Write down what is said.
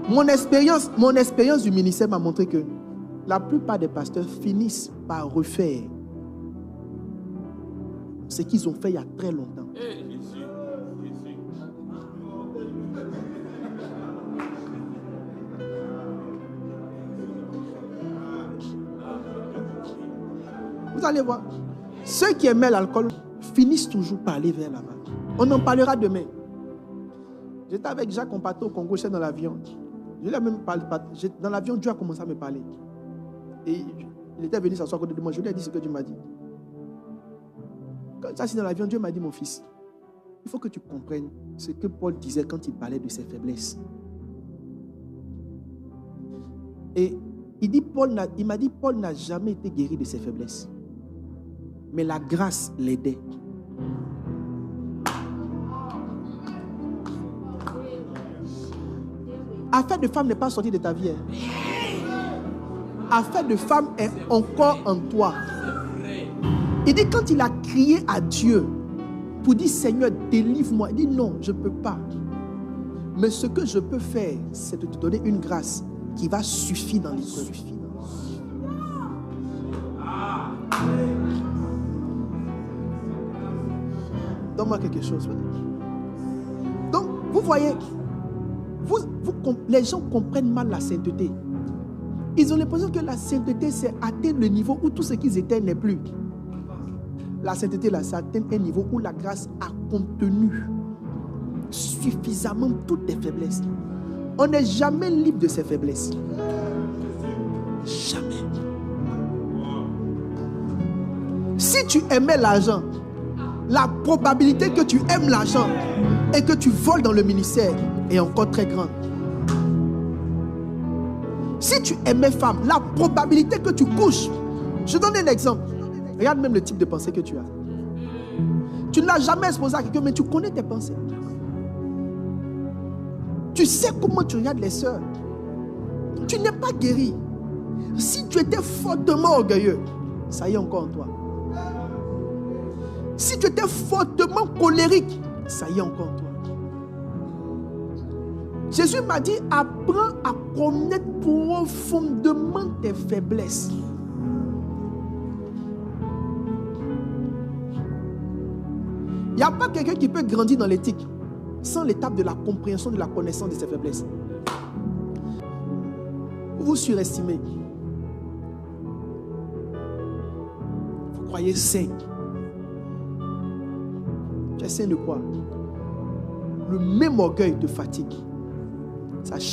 Mon expérience du ministère m'a montré que la plupart des pasteurs finissent par refaire ce qu'ils ont fait il y a très longtemps. Vous allez voir, ceux qui aimaient l'alcool finissent toujours par aller vers là-bas. On en parlera demain. J'étais avec Jacques Compato au Congo, j'étais dans l'avion. Je lui ai même parlé, dans l'avion, Dieu a commencé à me parler. Et il était venu s'asseoir à côté de moi. Je lui ai dit ce que Dieu m'a dit. Quand je suis assis dans l'avion, Dieu m'a dit, mon fils, il faut que tu comprennes ce que Paul disait quand il parlait de ses faiblesses. Et il m'a dit, Paul n'a jamais été guéri de ses faiblesses. Mais la grâce l'aidait. Affaire de femme n'est pas sortie de ta vie. Affaire de femme est encore en toi. Il dit quand il a crié à Dieu pour dire Seigneur délivre-moi, il dit non, je ne peux pas. Mais ce que je peux faire, c'est de te donner une grâce qui va suffire dans l'épreuve. Donne-moi quelque chose. Donc, vous voyez, les gens comprennent mal la sainteté. Ils ont l'impression que la sainteté, c'est atteindre le niveau où tout ce qu'ils étaient n'est plus. La sainteté, là, c'est atteindre un niveau où la grâce a contenu suffisamment toutes tes faiblesses. On n'est jamais libre de ses faiblesses. Jamais. Si tu aimais l'argent, la probabilité que tu aimes l'argent et que tu voles dans le ministère est encore très grande. Si tu aimais femme, la probabilité que tu couches. Je donne un exemple. Regarde même le type de pensée que tu as. Tu ne l'as jamais exposé à quelqu'un, mais tu connais tes pensées. Tu sais comment tu regardes les sœurs. Tu n'es pas guéri. Si tu étais fortement orgueilleux, ça y est encore en toi. Si tu étais fortement colérique, ça y est encore en toi. Jésus m'a dit, apprends à connaître profondément tes faiblesses. Il n'y a pas quelqu'un qui peut grandir dans l'éthique sans l'étape de la compréhension, de la connaissance de ses faiblesses. Vous vous surestimez. Vous croyez saint. Tu es saint de quoi? Le même orgueil te fatigue. Ça